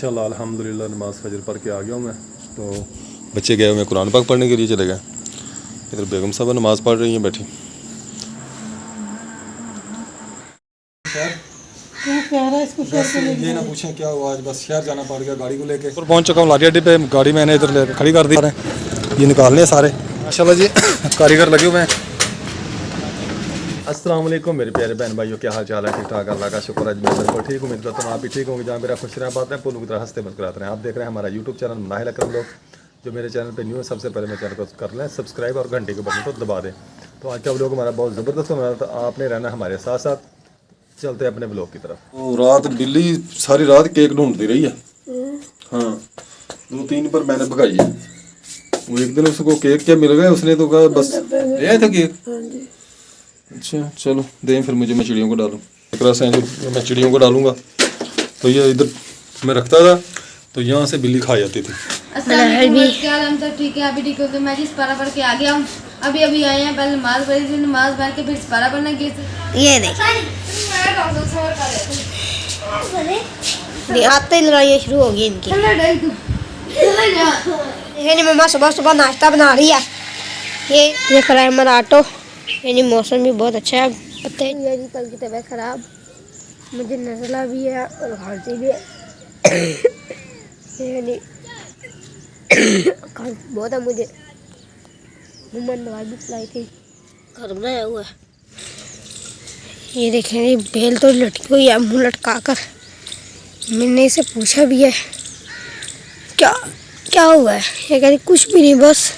माशाल्लाह अल्हम्दुलिल्लाह नमाज़ फजर पढ़ के आ गया हूँ मैं। तो बच्चे गए हुए कुरान पाक पढ़ने के लिए चले गए। इधर बेगम साहब नमाज़ पढ़ रही हैं बैठी। ये ना पूछें क्या हुआ, आज बस शहर जाना पड़ गया गाड़ी को लेके। ऊपर पहुँच चुका हूँ लारी अड्डे पे, गाड़ी मैंने इधर ले खड़ी कर दी है। ये निकालने सारे माशाल्लाह जी कारीगर लगे हुए हैं। अस्सलाम वालेकुम मेरे प्यारे बहन भाइयों, क्या हाल चाल है? ठीक ठाक, अल्लाह का शुक्र है। मैं बिल्कुल ठीक हूँ, उम्मीद करता हूँ आप भी ठीक होंगे। जहाँ मेरा खुश रहा बात है पुल की तरह हंसते मुस्कुराते हैं। आप देख रहे हैं हमारा यूट्यूब चैनल मुनाहिल अकरम लोग। जो मेरे चैनल पे न्यू है सबसे पहले मेरे चैनल को कर लें सब्सक्राइब और घंटे के बटन को दबा दें। तो आज का व्लॉग हमारा बहुत ज़बरदस्त होने वाला, तो आपने रहना हमारे साथ साथ। चलते हैं अपने व्लॉग की तरफ। तो रात बिल्ली सारी रात केक ढूंढती रही है। हाँ 2-3 पर मैंने भगाई है। वो एक दिन उसको केक क्या मिल गया, उसने तो कहा बस ले आया था केक। अच्छा चलो दें फिर मुझे, मैं चिड़ियों को डालूँ एक रस है जो मैं चिड़ियों को डालूंगा। तो ये इधर मैं रखता था तो यहाँ से बिल्ली खा जाती थी। ठीक है अभी ठीक हो, तो मैं जिस पारा पढ़ के आ गया हूँ। अभी आए हैं, पहले नमाज पढ़ी थी, नमाज पढ़ के फिर पारा पढ़ने गए थे। ये देख आते ही लड़ाई शुरू हो गई इनकी। मम्मा सुबह सुबह नाश्ता बना रही है। ये खड़ा है हमारा ऑटो। यानी मौसम भी बहुत अच्छा है। पता है मेरी कल की तबीयत ख़राब, मुझे नज़ला भी है और खांसी भी है। यानी खांसी बहुत है मुझे। मम्मा ने दवाई भी पिलाई थी, घर बनाया हुआ है। ये देखें ये बेल तो लटकी हुई है मुँह लटका कर। मैंने इसे पूछा भी है क्या क्या हुआ है, ये कह रही कुछ भी नहीं, बस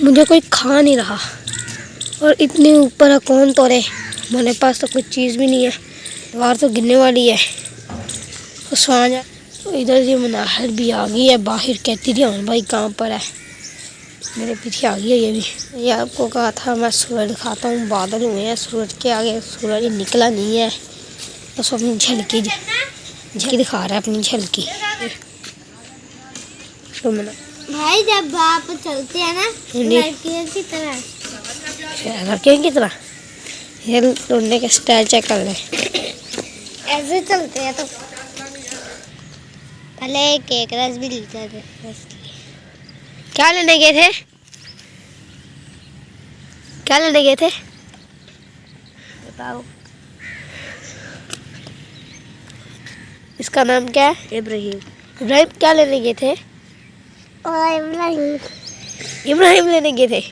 मुझे कोई खा नहीं रहा। और इतने ऊपर है कौन तोड़े, हमारे पास तो कुछ चीज़ भी नहीं है, दीवार तो गिरने वाली है। तो सो जा। तो इधर ये मुनाहिल भी आ गई है बाहर, कहती थी हाँ भाई कहाँ पर है, मेरे पीछे आ गई है ये भी। ये आपको कहा था मैं सूरज दिखाता हूँ, बादल हुए हैं सूरज के आगे, सूरज निकला नहीं है बस अपनी झलकी दिखा रहा है, अपनी झलकी। तो भाई जब आप चलते हैं ना लड़कियों की तरह, लड़कियों की तरह ये ढूंढने के स्टाइल चेक कर ले। ऐसे चलते हैं तो पहले केक रस भी लेते थे। क्या लेने गए थे, क्या लेने गए थे बताओ। इसका नाम क्या है? इब्राहिम। इब्राहिम क्या लेने गए थे? इब्राहिम लेने गए थे।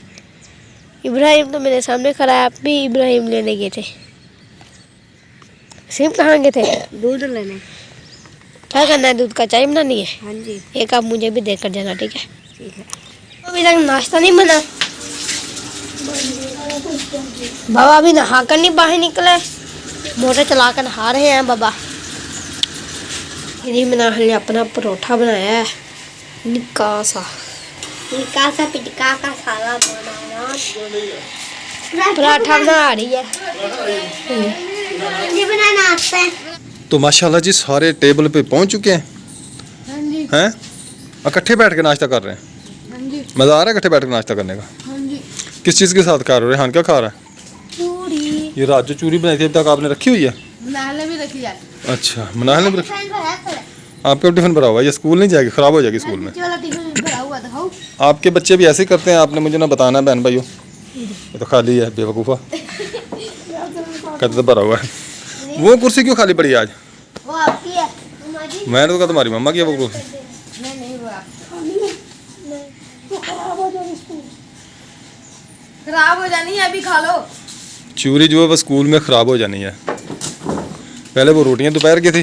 इब्राहिम तो मेरे सामने खड़ा है, आप भी इब्राहिम लेने गए थे। सिम कहाँ गए थे? दूध लेने। क्या करना है, दूध का चाय बनानी है? हाँ जी। एक आप मुझे भी देकर जाना, ठीक है? ठीक है। अभी तक नाश्ता नहीं बना, बाबा अभी नहा कर नहीं बाहर निकले, मोटर चला कर नहा रहे हैं बाबा। यही मैंने ने अपना परोठा बनाया है, निक्का सा पिटका का सारा पराठा बना रही है। ये बनाना आता है। तो माशाल्लाह जी सारे टेबल पे पहुंच चुके हैं। हाँ जी। हैं इकट्ठे बैठ के नाश्ता कर रहे हैं। हाँ जी। मज़ा आ रहा है इकट्ठे बैठ के नाश्ता करने का? हाँ जी। किस चीज़ के साथ खा रहे हो? रेहान क्या खा रहा है? चूरी। ये रात जो चूरी बनाई थी अभी तक आपने रखी हुई है? मुनाहिल भी रखी है। अच्छा मुनाहिल ने रखी। आपका टिफिन भरा हुआ है, ये स्कूल नहीं जाएगी, ख़राब हो जाएगी स्कूल में। आपके बच्चे भी ऐसे ही करते हैं, आपने मुझे ना बताना बहन भाइयों। ये तो खाली है बेवकूफ़ा, कहते तो भरा हुआ है। वो कुर्सी क्यों खाली पड़ी है आज? वो आपकी है। मैंने तो कहा तुम्हारी मम्मा की है वो कुर्सी। नहीं खराब हो जानी है, अभी खा लो। चूरी जो है वो स्कूल में ख़राब हो जानी है। पहले वो रोटियां दोपहर की थी,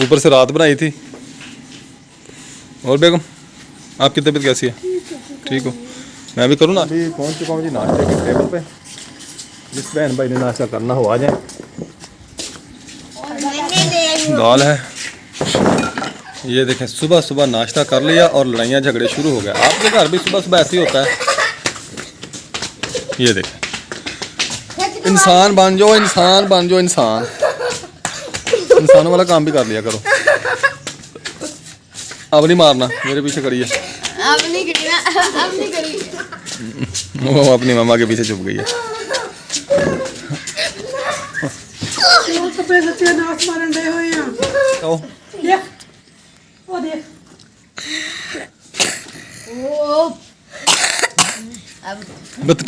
ऊपर से रात बनाई थी। और बेगम आपकी तबीयत कैसी है? ठीक हो? मैं भी करूँ ना। अभी पहुँच चुका हूँ जी नाश्ते के टेबल पे। जिस बहन भाई ने नाश्ता करना हो आ जाए। दाल है, ये देखें सुबह सुबह नाश्ता कर लिया और लड़ाइयाँ झगड़े शुरू हो गए। आपके घर भी सुबह सुबह ऐसे ही होता है? ये देखें इंसान बन जाओ, इंसान बन जाओ, इंसानों वाला काम भी कर लिया करो। अब नहीं मारना, मेरे पीछे खड़ी है। अब नहीं करी ना, अब नहीं करी। वो अपनी मम्मा के पीछे छुप गई है। दे।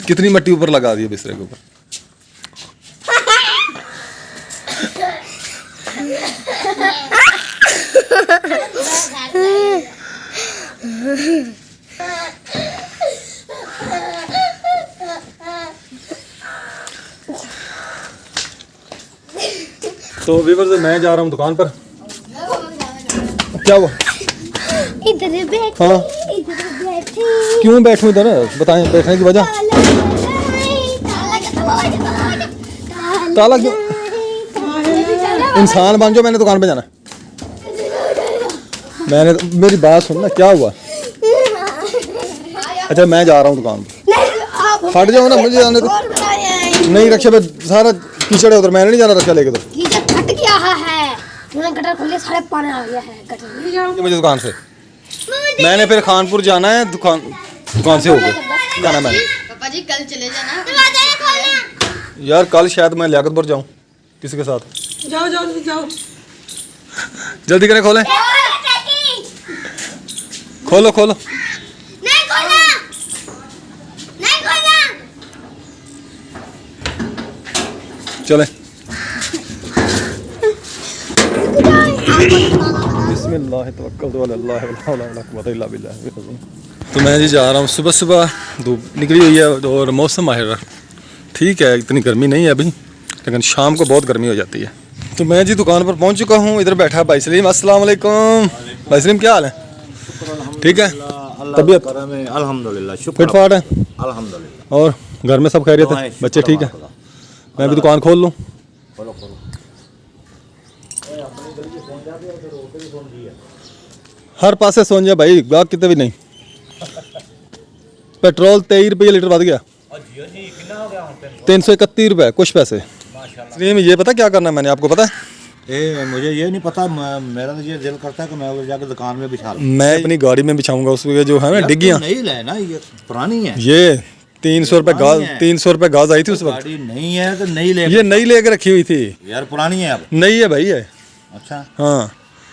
कितनी मिट्टी ऊपर लगा दी है बिस्तरे के ऊपर। तो व्यूअर्स मैं जा रहा हूँ दुकान पर। क्या हुआ? इधर बैठी, हाँ इधर बैठी। क्यों बैठूं इधर? बताएं बैठने की वजह। ताला क्यों? इंसान बन जाओ, मैंने दुकान पे जाना है। मैंने मेरी बात सुन ना, क्या हुआ? अच्छा मैं जा रहा हूँ दुकान पे। हट जाओ ना, मुझे जाने दो। नहीं रक्षा पे सारा कीचड़ है उधर, मैंने नहीं जाना रक्षा लेके। तो कीचड़ फट गया है, उन्होंने गटर खोले, सारे पानी आ गया है गटर। मुझे दुकान से मैंने फिर खानपुर जाना है। दुकान से होके जाना मैंने। पापा जी कल चले जाना। यार कल शायद मैं लियाकतपुर जाऊँ किसी के साथ। जाओ जाओ जाओ। जल्दी करें, खोलें। खोलो खोलो। नहीं खोलना, नहीं खोलना। चले। बिस्मिल्लाह तवक्कलतु अलल्लाह वला हौला वला कुव्वता इल्ला बिल्लाह। तो मैं जी जा रहा हूँ। सुबह सुबह धूप निकली हुई है और मौसम माहिर ठीक है, इतनी गर्मी नहीं है अभी, लेकिन शाम को बहुत गर्मी हो जाती है। तो मैं जी दुकान पर पहुँच चुका हूँ। इधर बैठा भाई सलीम। अस्सलाम वालेकुम भाई सलीम, क्या हाल है? ठीक है, तबीयत अल्हम्दुलिल्लाह, फिट फाट है अल्हम्दुलिल्लाह। और घर में सब खैरियत है? बच्चे ठीक है? मैं भी दुकान खोल लूँ। हर पासे सोन जा भाई, गाहक कितने भी नहीं। पेट्रोल 23 रुपये लीटर बढ़ गया, 331 रुपये कुछ पैसे। सलीम ये पता क्या करना है मैंने, आपको पता है? मुझे ये नहीं पता, मेरा तो ये दिल करता है कि मैं उधर जाकर दुकान में बिछा लूं। मैं अपनी गाड़ी में बिछाऊंगा उसमें जो है ना डिग्गियाँ। नहीं लेना, ये पुरानी है। ये 300 रुपये गाज, 300 रुपये गाज आई थी उस वक्त। गाड़ी नहीं है तो नहीं ले। ये नई लेके रखी हुई थी यार पुरानी है अब। नई है भाई है। अच्छा हाँ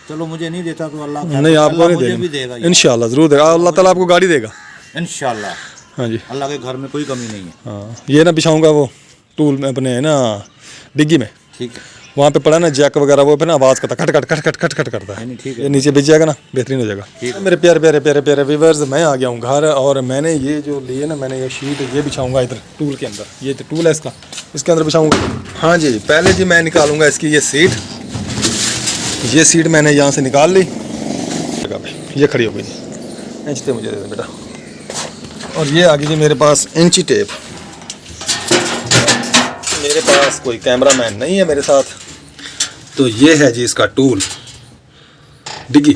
चलो, मुझे नहीं देता तो अल्लाह नहीं आपको नहीं मुझे भी देगा, देगा इंशाल्लाह जरूर देगा। अल्लाह ताला आपको गाड़ी देगा इंशाल्लाह। हाँ जी अल्लाह के घर में कोई कमी नहीं है। हाँ। ये ना बिछाऊंगा वो टूल में अपने है ना डिग्गी में, ठीक है, वहाँ पे पड़ा ना जैक वगैरह, वो पे ना आवाज़ करता खट खट खट खट खट खट करता है। नहीं, ठीक है। ये नीचे बिछ जाएगा ना, बेहतरीन हो जाएगा। मेरे प्यारे प्यारे प्यारे प्यारे व्यूअर्स, मैं आ गया हूँ घर और मैंने ये जो लिए ना, मैंने ये शीट ये बिछाऊंगा इधर टूल के अंदर। ये तो टूल है इसका, इसके अंदर बिछाऊंगा। हाँ जी, पहले जी मैं निकालूंगा इसकी ये सीट। ये सीट मैंने यहाँ से निकाल ली, ये खड़ी हो गई जी। इंची टेप मुझे दे दे बेटा। और ये आ गई जी मेरे पास इंची टेप। मेरे पास कोई कैमरा मैन नहीं है मेरे साथ, तो ये है जी इसका टूल डिग्गी।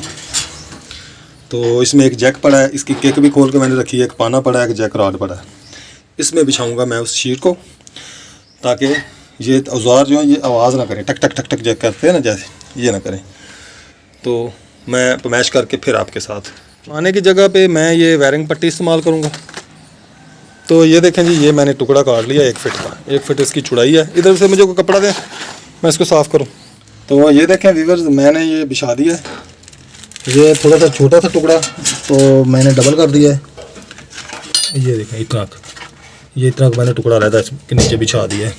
तो इसमें एक जैक पड़ा है, इसकी किक भी खोल के मैंने रखी है, एक पाना पड़ा है, एक जैक रॉड पड़ा है। इसमें बिछाऊंगा मैं उस शीट को, ताकि ये औजार जो है ये आवाज़ ना करें, टक टक टक टक जैक करते हैं ना जैसे, ये ना करें। तो मैं पमैश करके फिर आपके साथ आने की जगह पे मैं ये वायरिंग पट्टी इस्तेमाल करूँगा। तो ये देखें जी, ये मैंने टुकड़ा काट लिया 1 फिट का, 1 फिट इसकी चौड़ाई है। इधर से मुझे कोई कपड़ा दें, मैं इसको साफ़ करूँ। तो ये देखें व्यूअर्स, मैंने ये बिछा दिया है। ये थोड़ा सा छोटा सा टुकड़ा तो मैंने डबल कर दिया है। ये देखें इतना, ये इतना मैंने टुकड़ा रहता है इसके नीचे बिछा दिया है।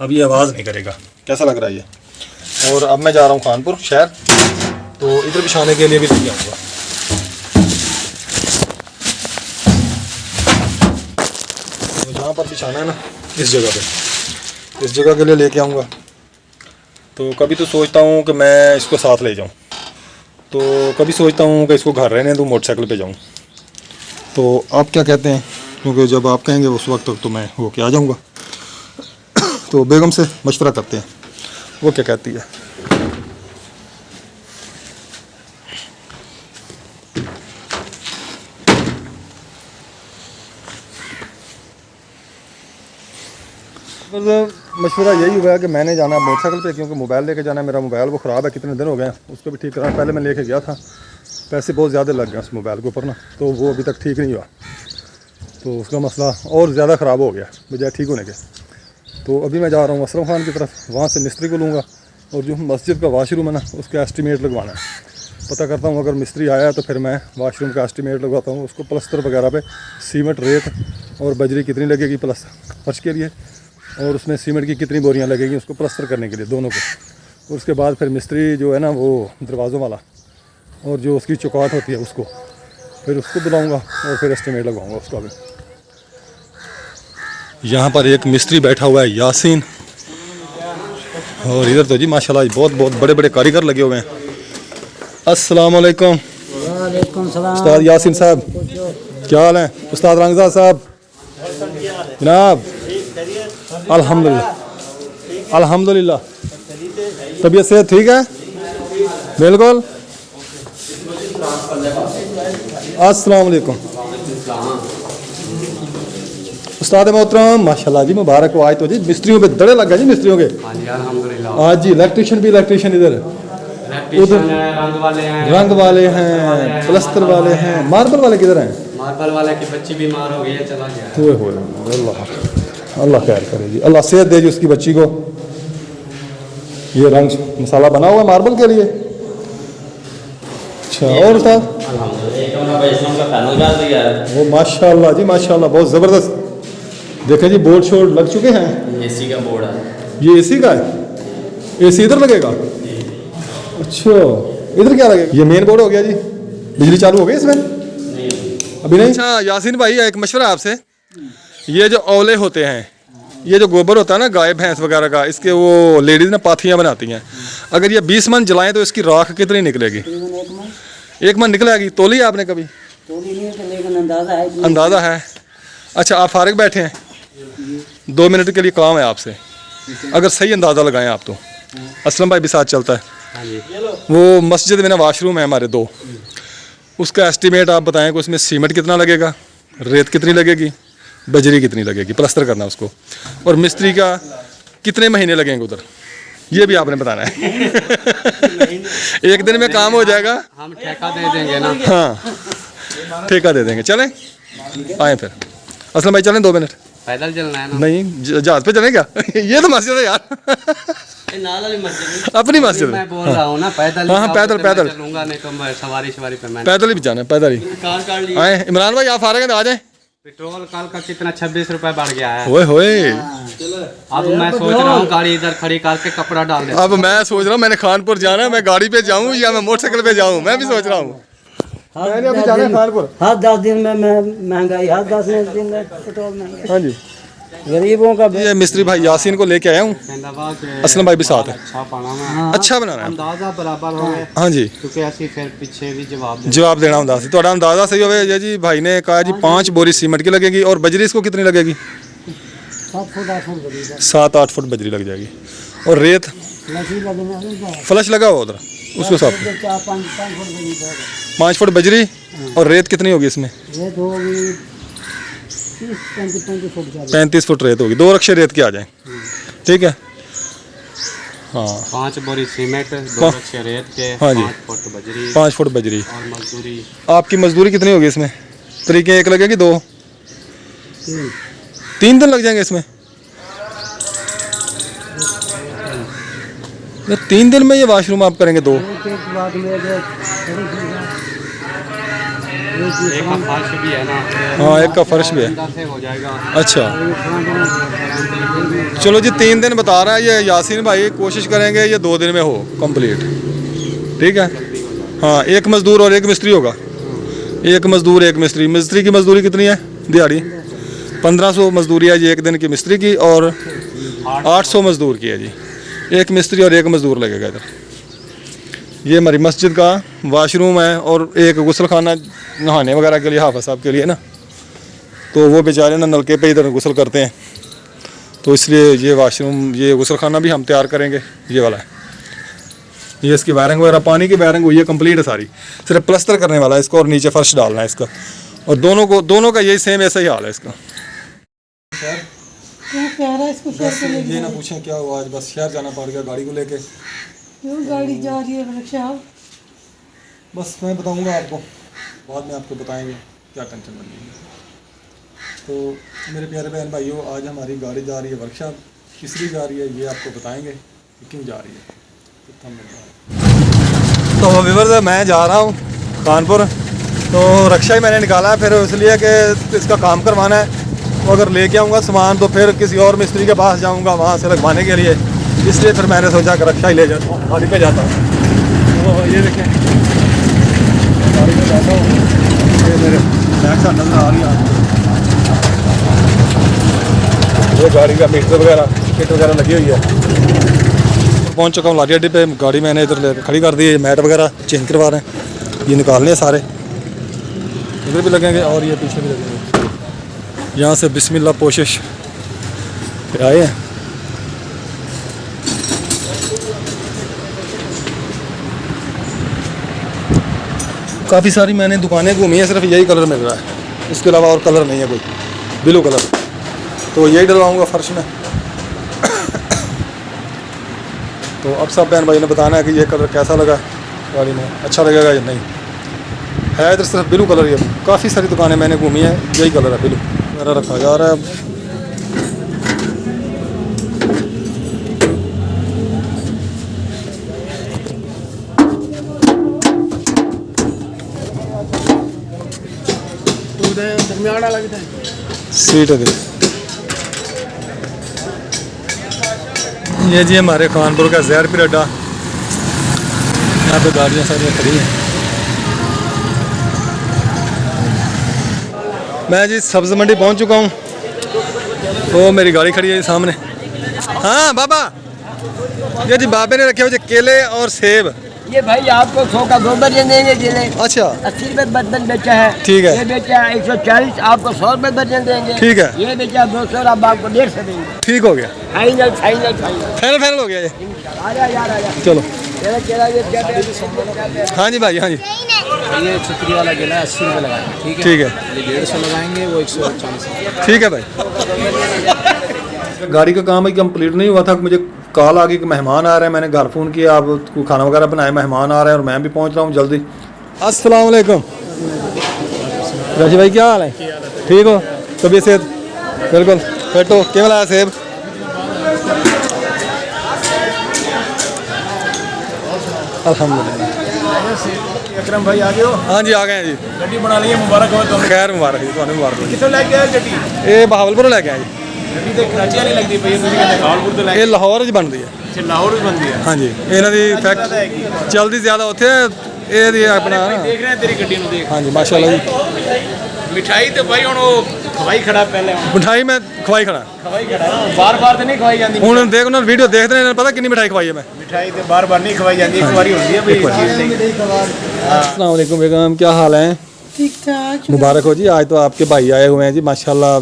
अब ये आवाज़ नहीं करेगा। कैसा लग रहा है ये? और अब मैं जा रहा हूँ खानपुर शहर, तो इधर बिछाने के लिए भी लेके आऊँगा। तो जहाँ पर बिछाना है ना, इस जगह पे, इस जगह के लिए लेके आऊँगा। तो कभी तो सोचता हूँ कि मैं इसको साथ ले जाऊँ, तो कभी सोचता हूँ कि इसको घर रहने दूँ, मोटरसाइकिल पे जाऊँ। तो आप क्या कहते हैं? क्योंकि जब आप कहेंगे उस वक्त तक तो मैं होके आ जाऊँगा। तो बेगम से मशवरा करते हैं, वो क्या कहती है। मशवरा यही हुआ है कि मैंने जाना मोटरसाइकिल पे, क्योंकि मोबाइल लेके जाना है। मेरा मोबाइल वो ख़राब है, कितने दिन हो गए हैं, उसको भी ठीक कराना। पहले मैं लेके गया था, पैसे बहुत ज़्यादा लग गए उस मोबाइल के ऊपर ना, तो वो अभी तक ठीक नहीं हुआ। तो उसका मसला और ज़्यादा ख़राब हो गया बजाय ठीक होने के। तो अभी मैं जा रहा हूँ असलम खान की तरफ, वहाँ से मिस्त्री को लूँगा और जो मस्जिद का वाशरूम है ना, उसका एस्टीमेट लगवाना है। पता करता हूँ, अगर मिस्त्री आया तो फिर मैं वाशरूम का एस्टीमेट लगाता हूँ, उसको प्लस्तर वगैरह पे सीमेंट, रेत और बजरी कितनी लगेगी प्लस फर्श के लिए, और उसमें सीमेंट की कितनी बोरियाँ लगेगी उसको प्लस्तर करने के लिए दोनों को। और उसके बाद फिर मिस्त्री जो है ना वो दरवाज़ों वाला और जो उसकी चौकाट होती है उसको, फिर उसको बुलाऊँगा और फिर एस्टीमेट लगाऊँगा उसका भी। यहाँ पर एक मिस्त्री बैठा हुआ है यासीन, और इधर तो जी माशाल्लाह बहुत बहुत बड़े बड़े कारीगर लगे हुए हैं। अस्सलाम वालेकुम। वालेकुम सलाम। उस्ताद यासीन साहब क्या हाल है? उस्ताद रंगज़ाद साहब जनाब, अल्हम्दुलिल्लाह अल्हम्दुलिल्लाह, तबीयत सेहत ठीक है? बिल्कुल। अस्सलाम वालेकुम। उस्ताद मोहतरम माशाल्लाह जी, मुबारक हो। आज तो जी मिस्त्रियों पे दड़े लग गए जी, मिस्त्रियों के। हाँ जी अल्हम्दुलिल्लाह। आज जी इलेक्ट्रिशियन भी इलेक्ट्रिशियन इधर, इलेक्ट्रिशियन है, रंग वाले हैं, प्लस्तर वाले हैं, मार्बल वाले किधर हैं? मार्बल वाले की बच्ची बीमार हो गई है, चला गया है। हुए अल्लाह अल्लाह खैर करे जी, अल्लाह सेहत दे जी उसकी बच्ची को। ये रंग मसाला बना हुआ है मार्बल के लिए। अच्छा, और उस्ताद वो माशाल्लाह जी माशाल्लाह बहुत ज़बरदस्त। देखें जी बोर्ड शोर्ड लग चुके हैं। एसी का बोर्ड है। ये एसी का है? एसी इधर लगेगा? अच्छा, इधर क्या लगेगा? ये मेन बोर्ड हो गया जी, बिजली चालू हो गई इसमें? अभी नहीं। अच्छा यासीन भाई एक मशवरा आपसे, ये जो औले होते हैं, ये जो गोबर होता है ना गाय भैंस वगैरह का, इसके वो लेडीज़ ना पाथियाँ बनाती हैं, अगर ये 20 मन जलाएं तो इसकी राख कितनी निकलेगी? 1 मन निकलेगी? तोली आपने कभी? लेकिन अंदाज़ा है। अच्छा आप फारिग बैठे हैं, 2 मिनट के लिए काम है आपसे, अगर सही अंदाज़ा लगाएं आप तो। असलम भाई भी साथ चलता है। वो मस्जिद में ना वाशरूम है हमारे 2, उसका एस्टीमेट आप बताएं कि उसमें सीमेंट कितना लगेगा, रेत कितनी लगेगी, बजरी कितनी लगेगी प्लस्तर करना उसको, और मिस्त्री का कितने महीने लगेंगे उधर, ये भी आपने बताना है। एक दिन में काम हो जाएगा? हम ठेका दे देंगे ना। हाँ ठेका दे देंगे। चलें आए फिर। असलम भाई चलें 2 मिनट? पैदल चलना है ना? नहीं जहाज पे चलें क्या? ये तो मस्जिद है यार। अपनी मस्जिद मैं बोल रहा हूँ ना पैदल। हाँ पैदल पैदल चलूंगा, नहीं तो मैं सवारी पे मैं पैदल ही जाना है, पैदल ही। कार कर ली। आए इमरान भाई आप फारग हैं तो आ जाए। पेट्रोल कल का कितना 26 रुपए बढ़ गया है। ओए होए, अब मैं सोच रहा हूँ गाड़ी इधर खड़ी करके कपड़ा डाल दे। अब मैं सोच रहा हूँ मैंने खानपुर जाना है, मैं गाड़ी पे जाऊँ या मैं मोटरसाइकिल पे जाऊँ, मैं भी सोच रहा हूँ। मैंने अभी जाना है खानपुर। हर 10 दिन में महंगाई, हर 10 दिन में पेट्रोल महंगा। हाँ जी, गरीबों का ये मिस्त्री भाई यासीन को लेके आया हूँ। असलम भाई भी साथ है। अच्छा बनाना, अच्छा बनाना है। अंदाजा बराबर हो गए हाँ जी, क्योंकि ऐसी फिर पीछे भी जवाब देना अंदाज़ा। थोड़ा अंदाज़ा सही हो गया जी। भाई ने कहा जी 5 बोरी सीमेंट की लगेगी, और बजरी इसको कितनी लगेगी? 7 फुट 8 फुट बड़ी 7-8 फुट बजरी लग जाएगी। और रेत फ्लश लगा हुआ उधर उसको साफ 5 फुट बजरी, और रेत कितनी होगी इसमें? रेत होगी 35 फुट 35 फुट रेत होगी। 2 रक्शे रेत के आ जाएं, ठीक है। हाँ 5 बोरी सीमेंट, 2 रक्शे रेत के, हाँ जी। 5 फुट बजरी 5 फुट बजरी। और मजदूरी आपकी मजदूरी कितनी होगी इसमें? तरीके 1 लगेगी 2? 3 दिन लग जाएंगे इसमें? ये 3 दिन में ये वाशरूम आप करेंगे 2? एक का फर्श भी है ना। हाँ एक का फर्श भी है। अंदर से हो जाएगा। अच्छा चलो जी 3 दिन बता रहा है ये यासीन भाई, कोशिश करेंगे ये 2 दिन में हो कंप्लीट, ठीक है। हाँ 1 मजदूर और 1 मिस्त्री होगा। 1 मजदूर 1 मिस्त्री। मिस्त्री की मजदूरी कितनी है दिहाड़ी? 1500 मजदूरी है जी 1 दिन की मिस्त्री की, और 800 मजदूर की है जी। 1 मिस्त्री और 1 मजदूर लगेगा इधर। ये हमारी मस्जिद का वाशरूम है, और एक गुसल खाना नहाने वगैरह के लिए हाफिज़ साहब के लिए ना, तो वो बेचारे ना नलके पे इधर गुसल करते हैं, तो इसलिए ये वाशरूम, ये गुसल खाना भी हम तैयार करेंगे। ये वाला है, ये इसकी वायरिंग वगैरह, पानी की वायरिंग हुई है कंप्लीट है सारी, सिर्फ प्लस्तर करने वाला है इसको, और नीचे फर्श डालना है इसका। और दोनों का यही सेम ऐसा ही हाल है इसका। ये ना पूछें क्या हुआ, आज बस शहर जाना पड़ गया गाड़ी को लेके। क्यों गाड़ी जा रही है रक्षा? बस मैं बताऊंगा आपको, बाद में आपको बताएंगे, क्या टेंशन बन रही है। तो मेरे प्यारे बहन भाइयों, आज हमारी गाड़ी जा रही है वर्कशॉप। किस लिए जा रही है ये आपको बताएंगे कि क्यों जा रही है। तो व्यूअर्स मैं जा रहा हूँ कानपुर, तो रक्षा ही मैंने निकाला है फिर इसलिए कि इसका काम करवाना है। तो अगर लेके आऊँगा सामान तो फिर किसी और मिस्त्री के पास जाऊँगा वहाँ से लगवाने के लिए, इसलिए फिर मैंने सोचा कि रक्षा ही ले जाता हूँ, गाड़ी पे जाता हूँ। तो ये देखें गाड़ी पे जाता हूँ, ये मेरे बैक साइड नज़र आ रही है, ये गाड़ी का मीटर वगैरह किट वगैरह लगी हुई है। पहुंच चुका हूँ लारी अड्डे पे, गाड़ी मैंने इधर खड़ी कर दी है, मैट वगैरह चेंज करवा रहे हैं, ये निकालने हैं सारे, इधर भी लगेंगे और ये पीछे भी लगेंगे। यहाँ से बिस्मिल्लाह पोशिश पे आए हैं। काफ़ी सारी मैंने दुकानें घूमी है, सिर्फ यही कलर मिल रहा है, इसके अलावा और कलर नहीं है कोई, ब्लू कलर, तो यही डलवाऊँगा फर्श में। तो अब सब बहन भाई ने बताना है कि ये कलर कैसा लगा गाड़ी में, अच्छा लगेगा या नहीं। है इधर सिर्फ ब्लू कलर, ये काफ़ी सारी दुकानें मैंने घूमी है, यही कलर है, ब्लू वगैरह रखा जा रहा है। सीट है ये जी हमारे कानपुर का ज़हरपीर अड्डा, यहाँ पे गाड़ियाँ सारी खड़ी हैं। मैं जी सब्ज़ मंडी पहुँच चुका हूँ, तो मेरी गाड़ी खड़ी है सामने। हाँ बाबा, ये जी बाबे ने रखे हुए केले और सेब। ये भाई आपको 100 का 2 दर्जन देंगे केले। अच्छा 80 रुपए दर्जन बेचा है। ठीक है। ये बेचा है 140, आपको 100 रुपए दर्जन देंगे। ठीक है। ये बेचा 200 और अब आपको 150 देंगे। ठीक हो गया, फाइनल फाइनल फाइनल फाइनल हो गया ये। आजा यार आजा। चलो केला केला ये क्या दे? हाँ जी भाई, हाँ जी ये 100 वाला केला 80 रुपये लगाएंगे, ठीक है। ठीक है, ये 150 लगाएंगे, वो 140। ठीक है भाई। गाड़ी का काम है कंप्लीट नहीं हुआ था, मुझे कॉल आ गई कि मेहमान आ रहे हैं, मैंने घर फ़ोन किया, आप खाना वगैरह बनाए, मेहमान आ रहे हैं और मैं भी पहुंच रहा हूं जल्दी। अस्सलाम वालेकुम राजी भाई, क्या हाल है? ठीक हो? तबीयत सेहत बिल्कुल बैठो। क्या लाया सेब? अल्हम्दुलिल्लाह। अकरम भाई आ गए हो? हाँ जी आ गए हैं जी, गड्डी बना ली है, मुबारक हो तुम। खैर मुबारक जी, तुम्हें मुबारक हो। कितों लेके आए गड्डी? ये बहावलपुर लेके आए जी। गड्डी तो कराची वाली लगती पई है, ਤੁਸੀਂ ਕਹਿੰਦੇ ਕਾਲਪੁਰ ਤੋਂ ਲੈ ये लाहौर च बनती है। ਕੇ ਲਾਹੌਰ ਵੀ ਬੰਦੀ ਹੈ। हाँ जी, ਇਹਨਾਂ ਦੀ ਫੈਕਟ ਚਲਦੀ ਜ਼ਿਆਦਾ ਉੱਥੇ, ਇਹ ਦੀ ਆਪਣਾ ਨਾ। ਦੇਖ ਰਹੇ ਤੇਰੀ ਗੱਡੀ ਨੂੰ ਦੇਖ। हाँ जी माशाल्लाह जी। ਮਿਠਾਈ ਤੇ ਭਾਈ ਹੁਣ ਉਹ ਖਵਾਈ ਖੜਾ ਪਹਿਲੇ मिठाई मैं खवाई खड़ा, ਖਵਾਈ ਖੜਾ ਬਾਰ-ਬਾਰ ਤੇ ਨਹੀਂ ਖਵਾਈ ਜਾਂਦੀ ਹੁਣ ਦੇਖ ਉਹਨਾਂ ਵੀਡੀਓ ਦੇਖਦੇ ਨੇ, ਇਹਨਾਂ ਨੂੰ ਪਤਾ ਕਿੰਨੀ ਮਿਠਾਈ ਖਵਾਈ ਹੈ ਮੈਂ। ਮਿਠਾਈ ਤੇ ਬਾਰ-ਬਾਰ ਨਹੀਂ ਖਵਾਈ ਜਾਂਦੀ, ਇੱਕ ਵਾਰੀ ਹੁੰਦੀ ਹੈ ਭਈ ਚੀਜ਼ ਨਹੀਂ। अस्सलाम वालेकुम बेगम, क्या हाल है? ठीक ठाक। मुबारक हो जी, आज तो आपके भाई आए हुए हैं जी माशाल्लाह।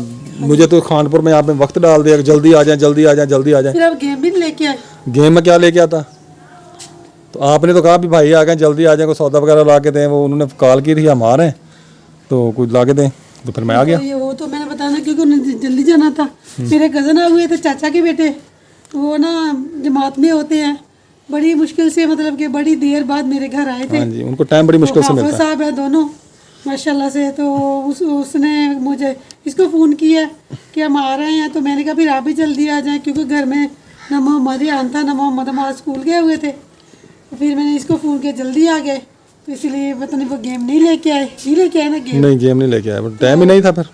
मुझे तो खानपुर में आपने वक्त डाल दिया, जल्दी आ जाए जल्दी आ जाए जल्दी आ जाए। फिर आप गेम भी लेके आए? गेम में क्या लेके आता? तो आपने तो कहा भी भाई आ गए जल्दी आ जाए, कोई सौदा वगैरह ला के दें, वो उन्होंने कॉल की थी हम आ रहे हैं तो कुछ ला के दें, तो फिर मैं आ गया। वो तो मैंने बताना क्योंकि उन्हें जल्दी जाना था। मेरे कज़न आ हुए थे, चाचा के बेटे, वो ना जमात में होते हैं, बड़ी मुश्किल से मतलब कि बड़ी देर बाद मेरे घर आए थे। हाँ जी, उनको टाइम बड़ी मुश्किल से हाफिज मिलता है। साहब है दोनों माशाल्लाह से, तो उसने मुझे इसको फ़ोन किया कि हम आ रहे हैं, तो मैंने कहा फिर आप भी जल्दी आ जाएं क्योंकि घर में ना मोहम्मद आन था ना मोहम्मद हमारा स्कूल गए हुए थे। तो फिर मैंने इसको फ़ोन किया, जल्दी आ गए, तो इसलिए पता नहीं वो गेम नहीं लेके आए। नहीं लेके आए ना गेम? नहीं गेम नहीं लेके आया, टाइम ही नहीं था फिर।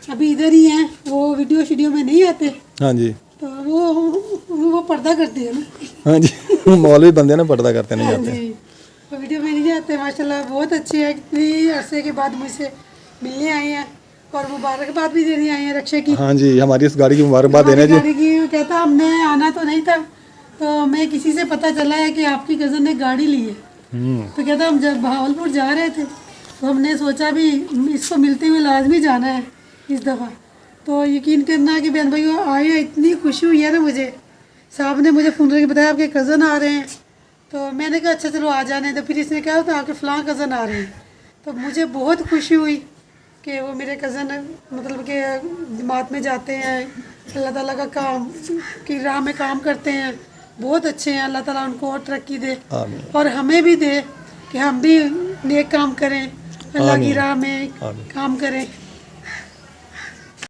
अभी इधर ही हैं वो, वीडियो में नहीं आते, हाँ जी तो वो पर्दा करते हैं ना। हाँ जी मौलवी बंदे ना पर्दा करते नहीं जाते। जी, वो वीडियो में नहीं आते। माशाल्लाह बहुत अच्छे हैं, इतनी अरसे के बाद मुझसे मिलने आए हैं और मुबारकबाद भी देने आए हैं रक्षा की। हाँ जी, हमारी इस गाड़ी की मुबारकबाद देने जी। गाड़ी की कहता हमने आना तो नहीं था, तो मैं किसी से पता चला है कि आपकी कज़न ने गाड़ी ली है, तो कहता हम जब बहावलपुर जा रहे थे तो हमने सोचा भी इसको मिलते हुए लाजमी जाना है इस दफ़ा। तो यकीन करना कि बहन भाई आए, इतनी खुशी हुई है ना मुझे। साहब ने मुझे फ़ोन करके बताया आपके कज़न आ रहे हैं, तो मैंने कहा अच्छा चलो आ जाने। तो फिर इसने कहा तो आपके फ़लाँ कज़न आ रहे हैं, तो मुझे बहुत खुशी हुई कि वो मेरे कज़न मतलब कि जमात में जाते हैं, अल्लाह ताला का काम की राह में काम करते हैं, बहुत अच्छे हैं। अल्लाह ताला उनको और तरक्की दे और हमें भी दे कि हम भी नेक काम करें, अल्लाह की राह में काम करें।